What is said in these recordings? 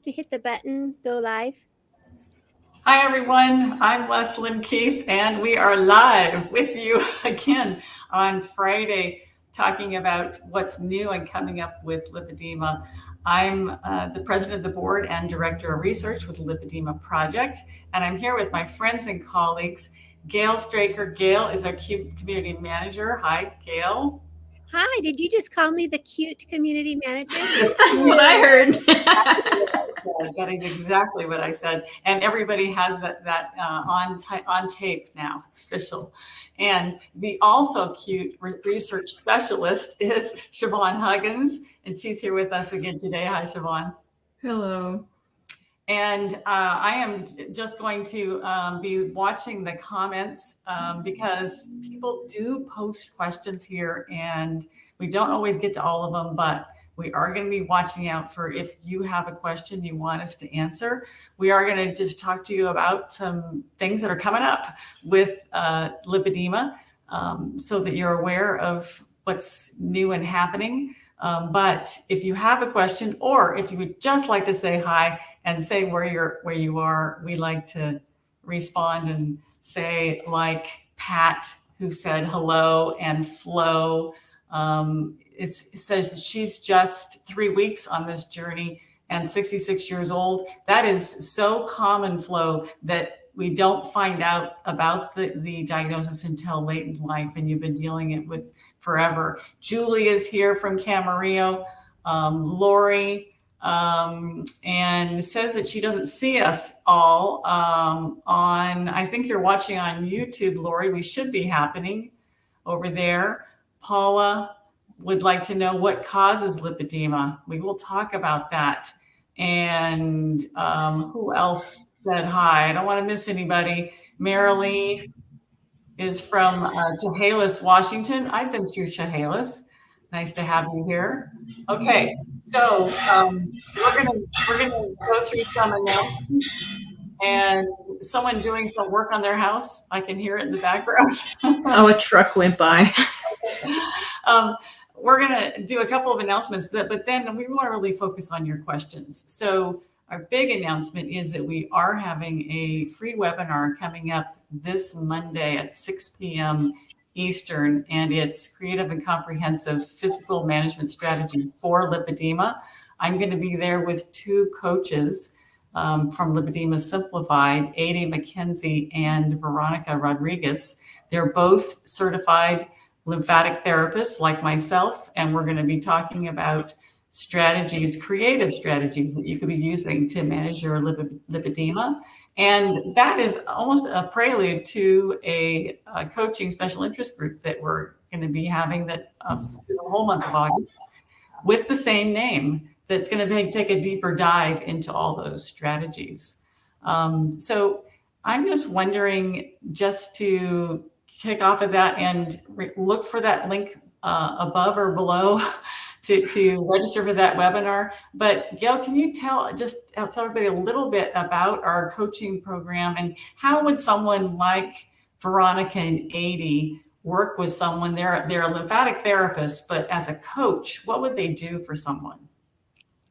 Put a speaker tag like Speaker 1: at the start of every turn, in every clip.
Speaker 1: to hit the button, go live?
Speaker 2: Hi, everyone. I'm Leslyn Keith, and we are live with you again on Friday, talking about what's new and coming up with lipedema. I'm the president of the board and director of research with the Lipedema Project, and I'm here with my friends and colleagues, Gail Straker. Gail is our community manager. Hi, Gail.
Speaker 1: Hi, did you just call me the cute community manager?
Speaker 3: That's what I heard.
Speaker 2: That is exactly what I said, and everybody has that on tape now. It's official. And the also cute research specialist is Siobhan Huggins, and she's here with us again today. Hi, Siobhan.
Speaker 3: Hello.
Speaker 2: And I am just going to be watching the comments because people do post questions here, and we don't always get to all of them, but we are going to be watching out for if you have a question you want us to answer. We are going to just talk to you about some things that are coming up with lipedema so that you're aware of what's new and happening. But if you have a question, or if you would just like to say hi and say where you are, we like to respond and say, like Pat, who said hello, and Flo it says that she's just 3 weeks on this journey and 66 years old. That is so common, Flo, that we don't find out about the diagnosis until late in life, and you've been dealing it with forever. Julie is here from Camarillo. Lori, and says that she doesn't see us all on, I think you're watching on YouTube, Lori. We should be happening over there. Paula would like to know what causes lipedema. We will talk about that. And who else said hi? I don't want to miss anybody. Marilee is from Chehalis, Washington. I've been through Chehalis. Nice to have you here. Okay, so we're gonna go through some announcements, and someone doing some work on their house. I can hear it in the background.
Speaker 3: Oh, a truck went by.
Speaker 2: We're gonna do a couple of announcements, but then we want to really focus on your questions. So our big announcement is that we are having a free webinar coming up this Monday at 6 p.m. Eastern, and it's creative and comprehensive physical management strategies for lipedema. I'm going to be there with two coaches from Lipedema Simplified, Ada McKenzie and Veronica Rodriguez. They're both certified lymphatic therapists like myself, and we're going to be talking about strategies, creative strategies that you could be using to manage your lipedema. And that is almost a prelude to a coaching special interest group that we're going to be having that's the whole month of August with the same name, that's going to take a deeper dive into all those strategies. So I'm just wondering, just to kick off of that, and look for that link above or below to register for that webinar. But Gail, can you tell everybody a little bit about our coaching program, and how would someone like Veronica and Ada work with someone? They're a lymphatic therapist, but as a coach, what would they do for someone?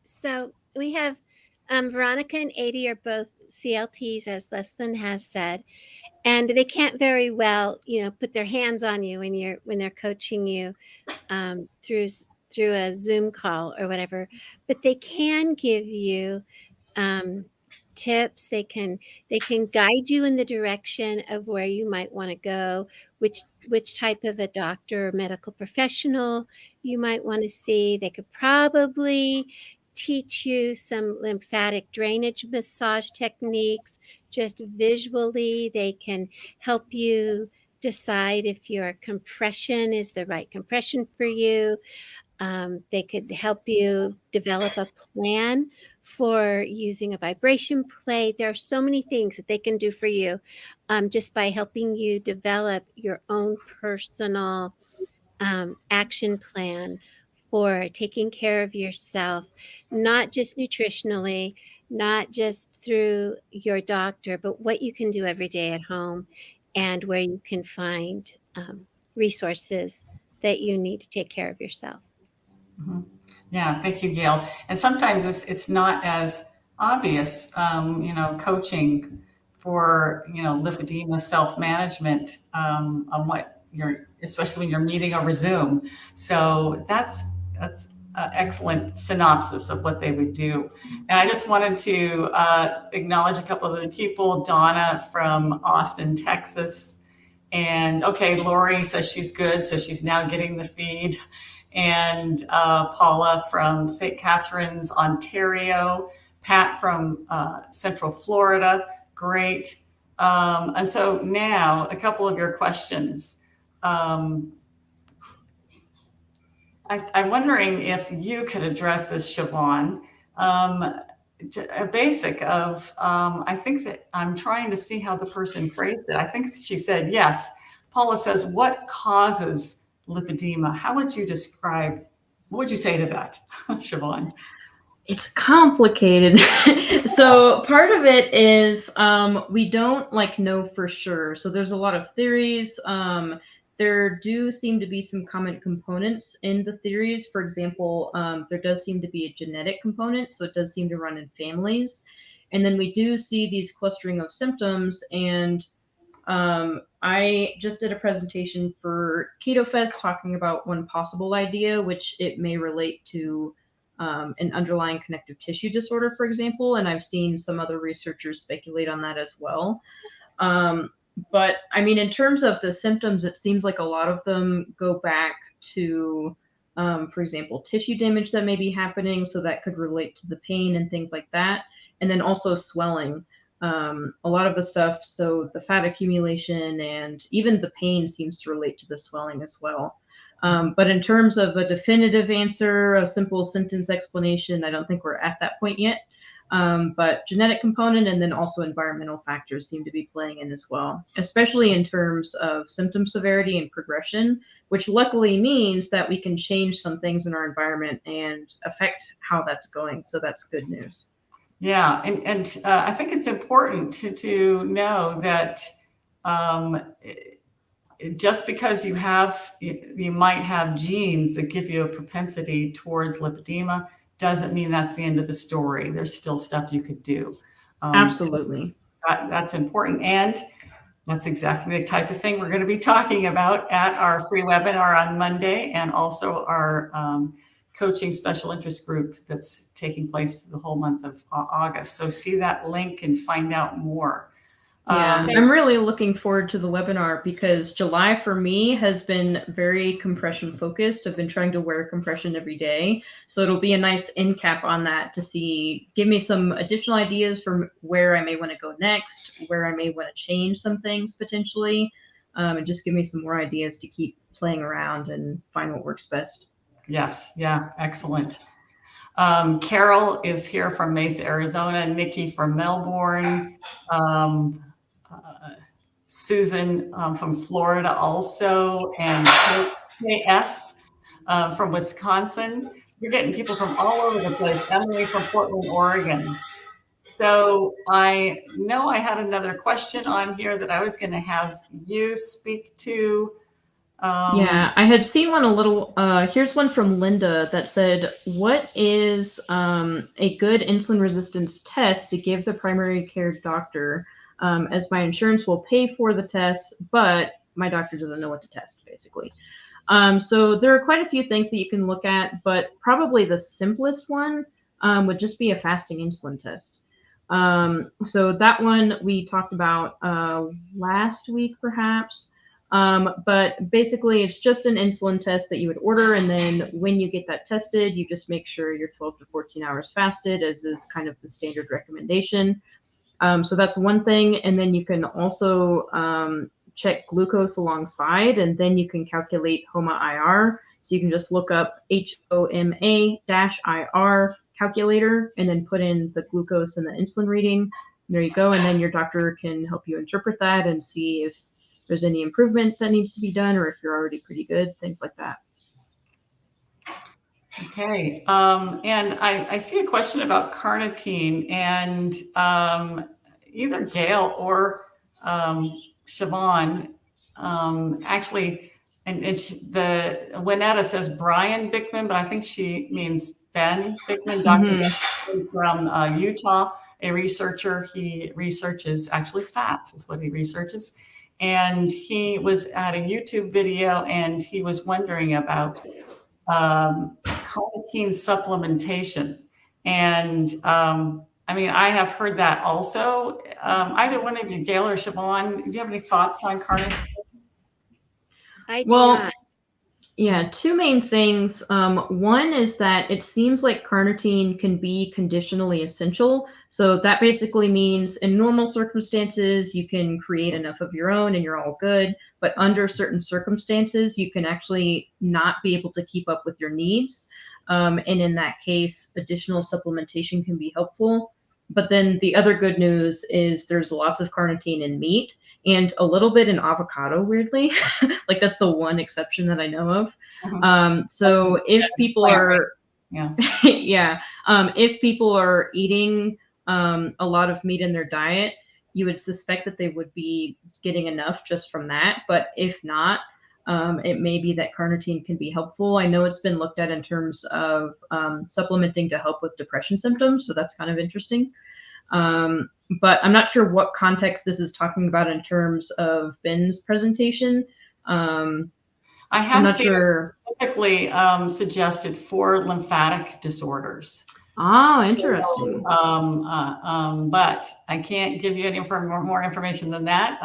Speaker 1: So we have Veronica and Ada are both CLTs, as Leslyn has said, and they can't very well, put their hands on you when they're coaching you through a Zoom call or whatever. But they can give you tips. They can guide you in the direction of where you might want to go, which type of a doctor or medical professional you might want to see. They could probably teach you some lymphatic drainage massage techniques just visually. They can help you decide if your compression is the right compression for you. They could help you develop a plan for using a vibration plate. There are so many things that they can do for you just by helping you develop your own personal action plan for taking care of yourself, not just nutritionally, not just through your doctor, but what you can do every day at home, and where you can find resources that you need to take care of yourself.
Speaker 2: Mm-hmm. Yeah, thank you, Gail. And sometimes it's not as obvious, coaching for, lipedema self-management, on what especially when you're meeting over Zoom. So that's excellent synopsis of what they would do. And I just wanted to acknowledge a couple of the people. Donna from Austin, Texas. And okay, Lori says she's good, so she's now getting the feed. And Paula from St. Catharines, Ontario. Pat from Central Florida, great. And so now a couple of your questions. I'm wondering if you could address this, Siobhan. A basic of, I think that I'm trying to see how the person phrased it. I think she said, yes. Paula says, what causes lipedema? How would you describe, what would you say to that, Siobhan?
Speaker 3: It's complicated. So part of it is we don't know for sure. So there's a lot of theories. There do seem to be some common components in the theories. For example, there does seem to be a genetic component. So it does seem to run in families. And then we do see these clustering of symptoms. And I just did a presentation for Keto Fest talking about one possible idea, which it may relate to an underlying connective tissue disorder, for example. And I've seen some other researchers speculate on that as well. But I mean, in terms of the symptoms, it seems like a lot of them go back to, for example, tissue damage that may be happening. So that could relate to the pain and things like that. And then also swelling. A lot of the stuff, so the fat accumulation and even the pain seems to relate to the swelling as well. But in terms of a definitive answer, a simple sentence explanation, I don't think we're at that point yet. But genetic component and then also environmental factors seem to be playing in as well, especially in terms of symptom severity and progression, which luckily means that we can change some things in our environment and affect how that's going. So that's good news.
Speaker 2: Yeah, and I think it's important to know that just because you might have genes that give you a propensity towards lipedema doesn't mean that's the end of the story. There's still stuff you could do.
Speaker 3: Absolutely.
Speaker 2: So that's important. And that's exactly the type of thing we're going to be talking about at our free webinar on Monday, and also our coaching special interest group that's taking place for the whole month of August. So see that link and find out more.
Speaker 3: Yeah, I'm really looking forward to the webinar because July for me has been very compression focused. I've been trying to wear compression every day. So it'll be a nice end cap on that to give me some additional ideas for where I may want to go next, where I may want to change some things potentially, and just give me some more ideas to keep playing around and find what works best.
Speaker 2: Yes. Yeah. Excellent. Carol is here from Mesa, Arizona. Nikki from Melbourne. Susan from Florida also, and KS from Wisconsin. You're getting people from all over the place. Emily from Portland, Oregon. So I know I had another question on here that I was going to have you speak to.
Speaker 3: Yeah, I had seen one a little, here's one from Linda that said, what is a good insulin resistance test to give the primary care doctor, as my insurance will pay for the test, but my doctor doesn't know what to test, basically. So there are quite a few things that you can look at, but probably the simplest one would just be a fasting insulin test. So that one we talked about last week, perhaps. But basically it's just an insulin test that you would order. And then when you get that tested, you just make sure you're 12 to 14 hours fasted, as is kind of the standard recommendation. So that's one thing. And then you can also check glucose alongside, and then you can calculate HOMA-IR. So you can just look up HOMA-IR calculator and then put in the glucose and the insulin reading. There you go. And then your doctor can help you interpret that and see if there's any improvement that needs to be done, or if you're already pretty good, things like that.
Speaker 2: Okay. And I see a question about carnitine, and either Gail or Siobhan, actually, and it's Winetta says Brian Bickman, but I think she means Ben Bickman, Dr. Ben Bickman from Utah, a researcher. He researches actually fat is what he researches. And he was at a YouTube video and he was wondering about carnitine supplementation. And I mean, I have heard that also. Either one of you, Gail or Siobhan, do you have any thoughts on carnitine?
Speaker 1: I do
Speaker 3: Well,
Speaker 1: not.
Speaker 3: yeah, two main things. One is that it seems like carnitine can be conditionally essential. So that basically means in normal circumstances, you can create enough of your own and you're all good. But under certain circumstances, you can actually not be able to keep up with your needs. And in that case, additional supplementation can be helpful. But then the other good news is there's lots of carnitine in meat and a little bit in avocado, weirdly. Like that's the one exception that I know of. So if people are, yeah, if people are eating a lot of meat in their diet, you would suspect that they would be getting enough just from that. But if not, it may be that carnitine can be helpful. I know it's been looked at in terms of supplementing to help with depression symptoms. So that's kind of interesting. But I'm not sure what context this is talking about in terms of Ben's presentation.
Speaker 2: I have
Speaker 3: I'm not
Speaker 2: seen
Speaker 3: sure.
Speaker 2: Specifically suggested for lymphatic disorders.
Speaker 3: Oh, interesting.
Speaker 2: But I can't give you any more information than that.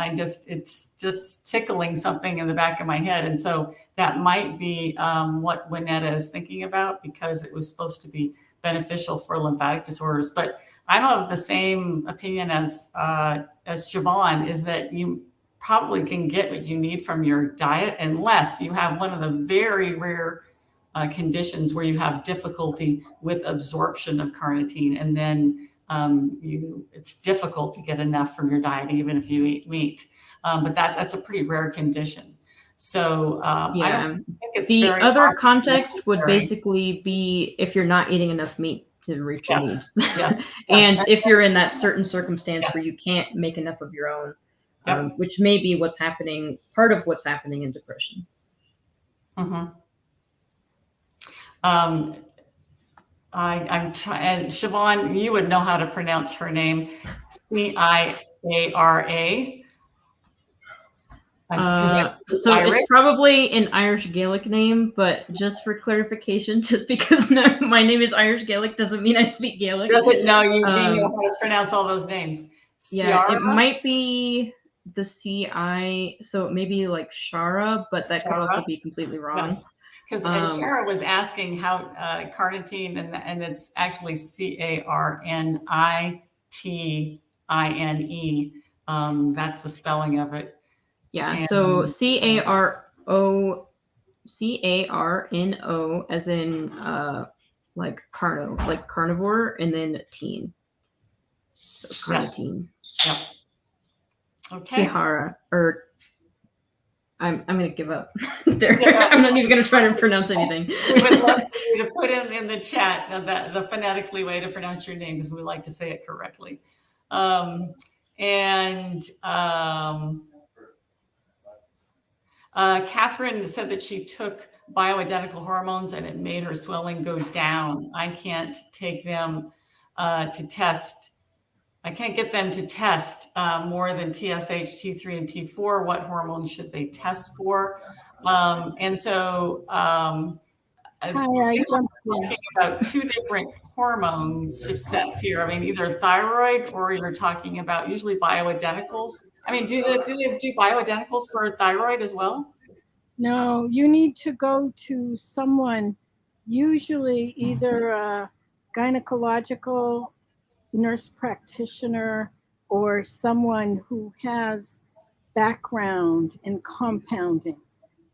Speaker 2: It's just tickling something in the back of my head. And so that might be what Winetta is thinking about, because it was supposed to be beneficial for lymphatic disorders. But I don't have the same opinion as Siobhan, is that you probably can get what you need from your diet, unless you have one of the very rare conditions where you have difficulty with absorption of carnitine, and then it's difficult to get enough from your diet, even if you eat meat. But that's a pretty rare condition. So
Speaker 3: yeah,
Speaker 2: I don't think it's
Speaker 3: the
Speaker 2: very
Speaker 3: other context would basically be if you're not eating enough meat to reach your needs.
Speaker 2: Yes.
Speaker 3: And if you're in that certain circumstance where you can't make enough of your own, which may be what's happening, part of what's happening in depression.
Speaker 2: I'm trying, and Siobhan, you would know how to pronounce her name, Ciara.
Speaker 3: So Irish? It's probably an Irish Gaelic name, but just for clarification, just because my name is Irish Gaelic doesn't mean I speak Gaelic.
Speaker 2: Doesn't know you know how to pronounce all those names.
Speaker 3: Yeah, Ciara? It might be the CI, so maybe like Shara, but that could also be completely wrong.
Speaker 2: Yes. Because Shara was asking how carnitine, and it's actually Carnitine. That's the spelling of it.
Speaker 3: Yeah, and so Carno, as in like carno, like carnivore, and then teen. So carnitine.
Speaker 2: Yep. Okay.
Speaker 3: Kihara, or I'm gonna give up there. I'm not even gonna try to pronounce anything.
Speaker 2: We would love for you to put in the chat the phonetically way to pronounce your name, because we like to say it correctly. Catherine said that she took bioidentical hormones and it made her swelling go down. I can't take them to test. I can't get them to test more than TSH, T3, and T4. What hormones should they test for? And so I'm talking about two different hormones sets here. I mean, either thyroid, or you're talking about usually bioidenticals. I mean, do they do bioidenticals for thyroid as well?
Speaker 4: No, you need to go to someone, usually either a gynecological nurse practitioner or someone who has background in compounding.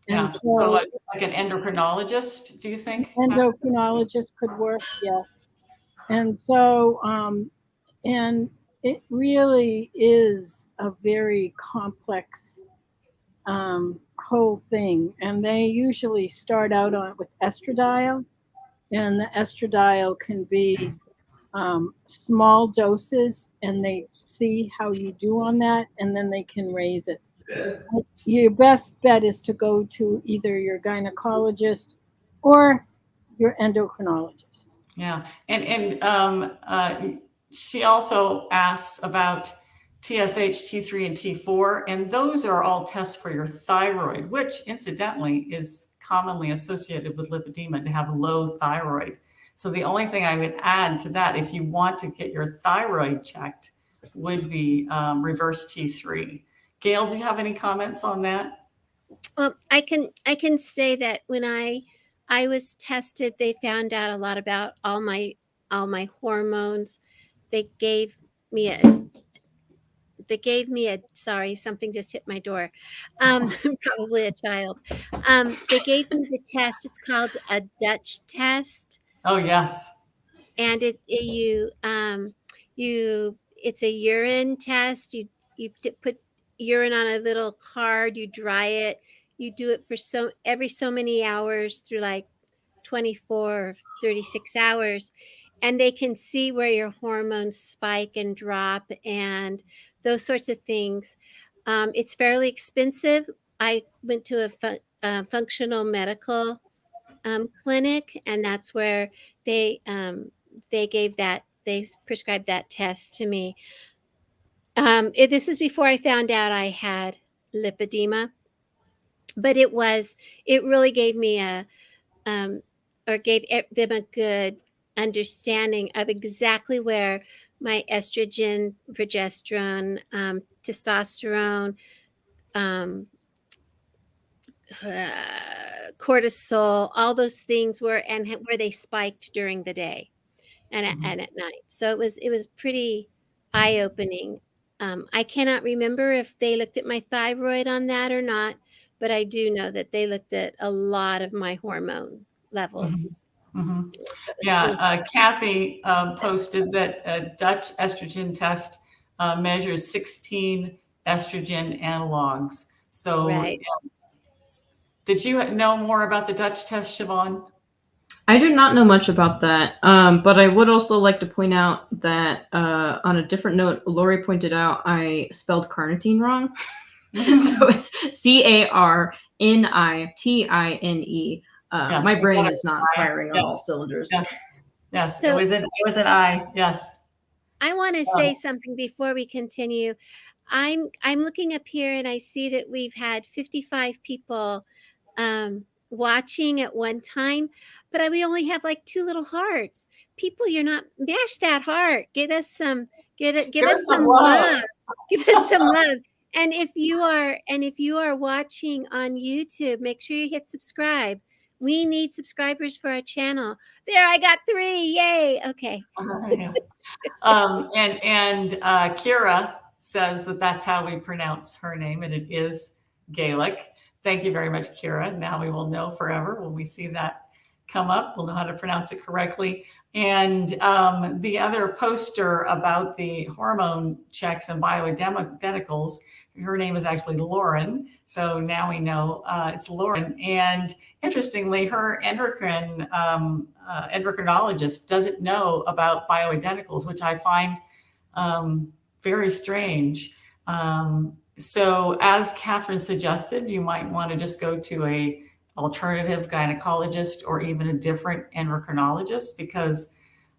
Speaker 2: Yeah,
Speaker 4: and
Speaker 2: so like an endocrinologist, do you think?
Speaker 4: Endocrinologist could work, yeah. And so, and it really is a very complex whole thing. And they usually start out with estradiol, and the estradiol can be small doses, and they see how you do on that, and then they can raise it. Your best bet is to go to either your gynecologist or your endocrinologist.
Speaker 2: Yeah. And she also asks about TSH, T3, and T4, and those are all tests for your thyroid, which incidentally is commonly associated with lipedema, to have low thyroid. So the only thing I would add to that, if you want to get your thyroid checked, would be reverse T3. Gail, do you have any comments on that?
Speaker 1: Well, I can say that when I was tested, they found out a lot about all my hormones. They gave me a sorry, something just hit my door. Probably a child. They gave me the test. It's called a Dutch test.
Speaker 2: Oh, yes.
Speaker 1: And it's a urine test. You put urine on a little card, you dry it, you do it for every so many hours through like 24 or 36 hours, and they can see where your hormones spike and drop and those sorts of things. It's fairly expensive. I went to a functional medical clinic, and that's where they prescribed that test to me. This was before I found out I had lipedema, but it really gave me gave them a good understanding of exactly where my estrogen, progesterone, testosterone, cortisol, all those things were, and where they spiked during the day and at night. So it was pretty eye-opening. I cannot remember if they looked at my thyroid on that or not, but I do know that they looked at a lot of my hormone levels.
Speaker 2: Mm-hmm. Yeah, Kathy posted that a Dutch estrogen test measures 16 estrogen analogs. So,
Speaker 1: right.
Speaker 2: Did you know more about the Dutch test, Siobhan?
Speaker 3: I do not know much about that, but I would also like to point out that on a different note, Lori pointed out I spelled carnitine wrong. So it's Carnitine.
Speaker 2: Yes,
Speaker 3: my brain is not firing on all cylinders.
Speaker 2: Yes. So, it was an I. Yes.
Speaker 1: I want to say something before we continue. I'm looking up here and I see that we've had 55 people watching at one time, but we only have like 2 little hearts. People, you're not, mash that heart. Give us some love. Give us some love. And if you are watching on YouTube, make sure you hit subscribe. We need subscribers for our channel. There, I got 3. Yay. Okay.
Speaker 2: And Kira says that that's how we pronounce her name, and it is Gaelic. Thank you very much, Kira. Now we will know forever when we see that come up. We'll know how to pronounce it correctly. And the other poster about the hormone checks and bioidenticals, her name is actually Lauren. So now we know it's Lauren. And interestingly, her endocrinologist doesn't know about bioidenticals, which I find very strange. So as Catherine suggested, you might want to just go to a alternative gynecologist or even a different endocrinologist, because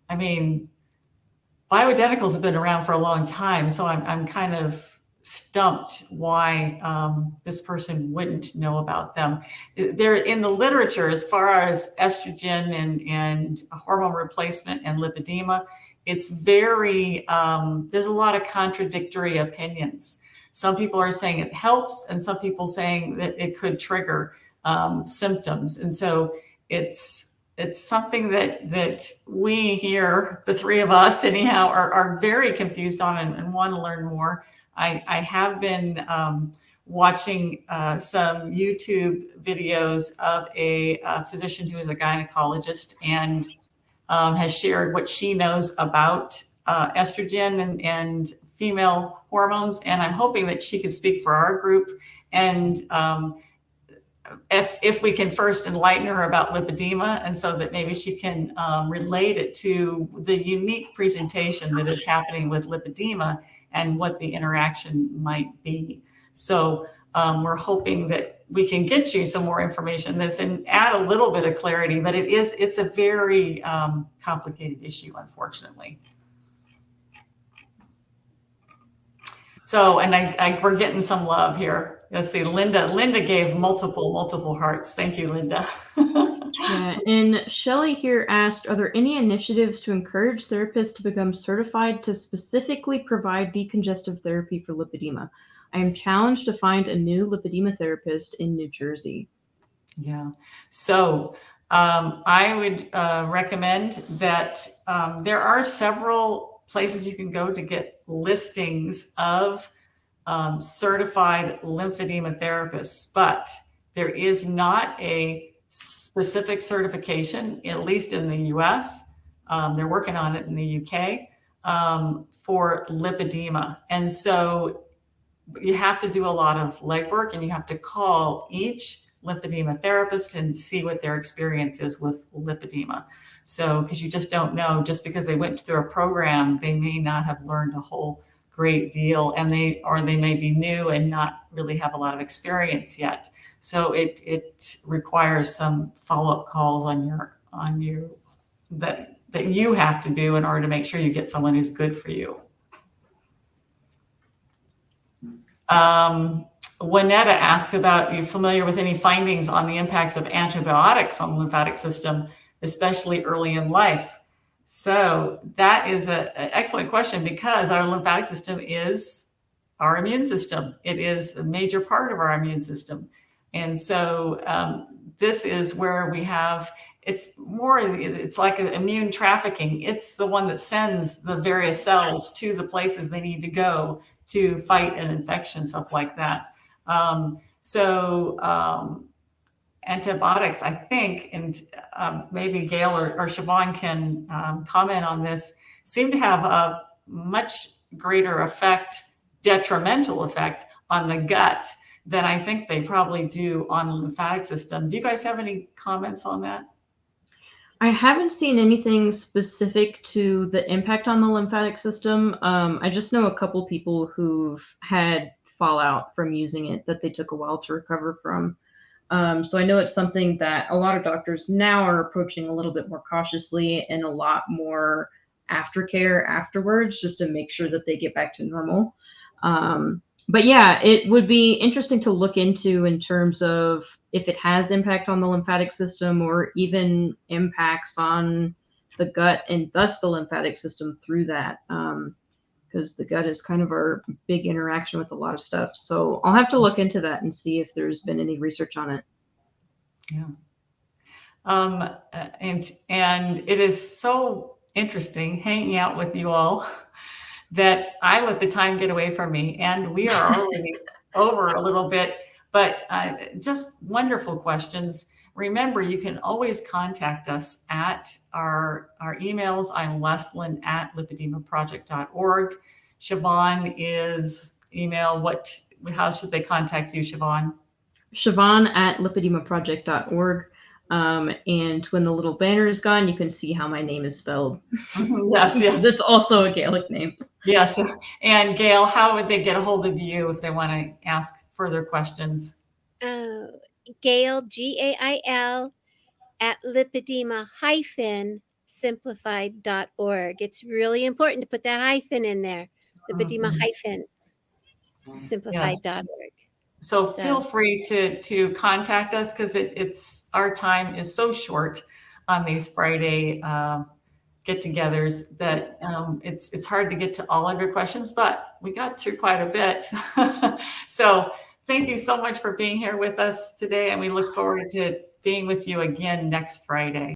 Speaker 2: I mean, bioidenticals have been around for a long time. So I'm kind of stumped why this person wouldn't know about them. They're in the literature as far as estrogen and hormone replacement and lipedema. It's very, there's a lot of contradictory opinions. Some people are saying it helps, and some people saying that it could trigger symptoms. And so it's something that we here, the 3 of us anyhow, are very confused on and want to learn more. I have been watching some YouTube videos of a physician who is a gynecologist and has shared what she knows about estrogen and female hormones. And I'm hoping that she could speak for our group. And if we can first enlighten her about lipedema, and so that maybe she can relate it to the unique presentation that is happening with lipedema and what the interaction might be. So we're hoping we can get you some more information this and add a little bit of clarity, but it's a very complicated issue, unfortunately. So, and we're getting some love here. Let's see, Linda gave multiple hearts. Thank you, Linda.
Speaker 3: Yeah, and Shelley here asked, are there any initiatives to encourage therapists to become certified to specifically provide decongestive therapy for lipedema? I am challenged to find a new lipedema therapist in New Jersey.
Speaker 2: Yeah, so I would recommend that there are several places you can go to get listings of certified lymphedema therapists, but there is not a specific certification, at least in the US. They're working on it in the UK for lipedema. And so you have to do a lot of legwork, and you have to call each lymphedema therapist and see what their experience is with lipedema. So, because you just don't know, just because they went through a program, they may not have learned a whole great deal, and they may be new and not really have a lot of experience yet. So it requires some follow-up calls on you that you have to do in order to make sure you get someone who's good for you. Juanetta asks about, are you familiar with any findings on the impacts of antibiotics on the lymphatic system, especially early in life? So that is an excellent question, because our lymphatic system is our immune system. It is a major part of our immune system. And so this is where we have, it's like immune trafficking. It's the one that sends the various cells to the places they need to go to fight an infection, stuff like that. Antibiotics, I think, and maybe Gail or Siobhan can comment on this, seem to have a much greater effect, detrimental effect on the gut than I think they probably do on the lymphatic system. Do you guys have any comments on that?
Speaker 3: I haven't seen anything specific to the impact on the lymphatic system. I just know a couple people who've had fallout from using it that they took a while to recover from. So I know it's something that a lot of doctors now are approaching a little bit more cautiously, and a lot more aftercare afterwards, just to make sure that they get back to normal. But yeah, it would be interesting to look into in terms of if it has impact on the lymphatic system, or even impacts on the gut and thus the lymphatic system through that. Because the gut is kind of our big interaction with a lot of stuff. So I'll have to look into that and see if there's been any research on it.
Speaker 2: Yeah. And it is so interesting hanging out with you all that I let the time get away from me, and we are already over a little bit, but just wonderful questions. Remember, you can always contact us at our emails. I'm Leslyn at lipedemaproject.org. Siobhan is email. How should they contact you, Siobhan?
Speaker 3: Siobhan at lipedemaproject.org. And when the little banner is gone, you can see how my name is spelled.
Speaker 2: Yes.
Speaker 3: It's also a Gaelic name.
Speaker 2: Yes. And Gail, how would they get a hold of you if they want to ask further questions?
Speaker 1: Gail, Gail, at lipedema-simplified.org. It's really important to put that hyphen in there, lipedema-simplified.org.
Speaker 2: So feel free to contact us, because it's our time is so short on these Friday get-togethers that it's hard to get to all of your questions, but we got through quite a bit. So thank you so much for being here with us today, and we look forward to being with you again next Friday.